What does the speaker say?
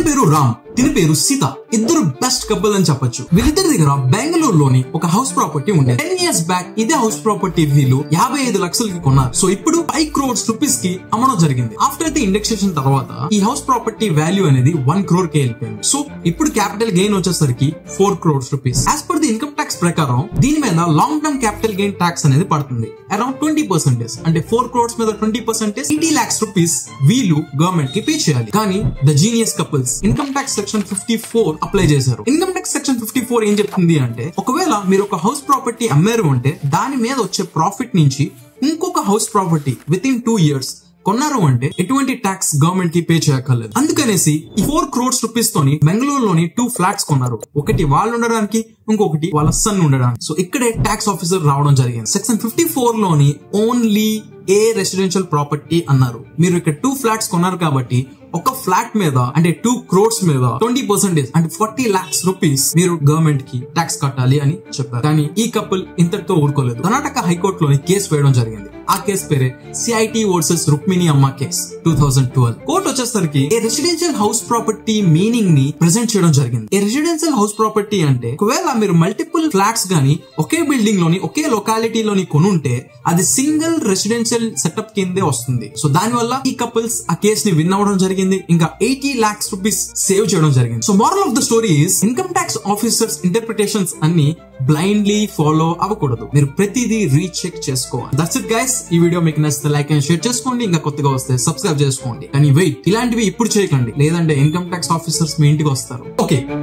ఈయన పేరు రామ్, తిని పేరు సీత. ఇద్దరు బెస్ట్ కపుల్ అని చెప్పొచ్చు. వీళ్ళిద్దరి దగ్గర బెంగళూరులోని ఒక హౌస్ ప్రాపర్టీ ఉండేది. 10 years బ్యాక్ ఇదే హౌస్ ప్రాపర్టీ వీళ్ళు 55 లక్షలకి కొన్నారు. సో ఇప్పుడు 5 crores రూపీస్ కి అమ్మడం జరిగింది. ఆఫ్టర్ ది ఇండెక్సేషన్ తర్వాత ఈ హౌస్ ప్రాపర్టీ వాల్యూ అనేది 1 crore కి వెళ్ళిపోయింది. సో ఇప్పుడు క్యాపిటల్ గెయిన్ వచ్చేసరికి 4 crores rupees. As per the income tax ప్రకారం దీని మీద long term capital gain tax అనేది పడుతుంది అరౌండ్ 20%. అంటే 4 crores మీద 20% 80 lakhs రూపీస్ వీళ్ళు గవర్నమెంట్ కి పే చేయాలి. కానీ the genius couples income tax section 54 apply చేశారు. ఇన్కమ్ ట్యాక్స్ సెక్షన్ 54 ఏం చెప్తుంది అంటే, ఒకవేళ మీరు ఒక హౌస్ ప్రాపర్టీ అమ్మారు అంటే దాని మీద వచ్చే ప్రాఫిట్ నుంచి ఇంకొక house property with in 2 years కొన్నారు అంటే ఎటువంటి ట్యాక్స్ గవర్నమెంట్ కి పే చేయక్కర్లేదు. అందుకనేసి ఈ 4 crores రూపీస్ తోని బెంగళూరులోని 2 flats కొన్నారు. ఒకటి వాళ్ళు ఉండడానికి, ఇంకొకటి వాళ్ళ సన్ ఉండడానికి. సో ఇక్కడే ట్యాక్స్ ఆఫీసర్ రావడం జరిగింది. సెక్షన్ 54 లోని ఓన్లీ ఏ రెసిడెన్షియల్ ప్రాపర్టీ అన్నారు. మీరు ఇక్కడ 2 flats కొన్నారు కాబట్టి ఒక ఫ్లాట్ మీద అంటే 2 crores మీద 20% అంటే 40 lakhs రూపీస్ మీరు గవర్నమెంట్ కి ట్యాక్స్ కట్టాలి అని చెప్పారు. కానీ ఈ కపుల్ ఇంతటితో ఊరుకోలేదు. కర్ణాటక హైకోర్టులోని కేసు వేయడం జరిగింది. ఆ కేసు పేరే CIT వర్సెస్ రుక్మిణి అమ్మ కేసు 2012. కోర్టు వచ్చేసరికి ఏ రెసిడెన్షియల్ హౌస్ ప్రాపర్టీ మీనింగ్ ని ప్రెజెంట్ చేయడం జరిగింది. ఏ రెసిడెన్షియల్ హౌస్ ప్రాపర్టీ అంటే ఒకవేళ మీరు మల్టిపుల్ ఫ్లాట్స్ గానీ ఒకే బిల్డింగ్ లోని ఒకే లొకాలిటీలోని కొనుంటే అది సింగిల్ రెసిడెన్షియల్ సెటప్ కిందే వస్తుంది. సో దాని వల్ల ఈ కపుల్స్ ఆ కేసు ని విన్ అవ్వడం జరిగింది. ఇంకా 80 lakhs రూపీస్ సేవ్ చేయడం జరిగింది. So moral of the story is income tax officers interpretations అన్ని బ్లైండ్లీ ఫాలో అవ్వకూడదు. మీరు ప్రతిదీ రీచెక్ చేసుకోవాలి. That's it guys. ఈ వీడియో మీకు నచ్చితే లైక్ అండ్ షేర్ చేసుకోండి. ఇంకా కొత్తగా వస్తే సబ్స్క్రైబ్ చేసుకోండి. కానీ వెయిట్, ఇలాంటివి ఇప్పుడు చేయకండి, లేదంటే ఇన్కమ్ ట్యాక్స్ ఆఫీసర్స్ మీ ఇంటికి వస్తారు. ఓకే.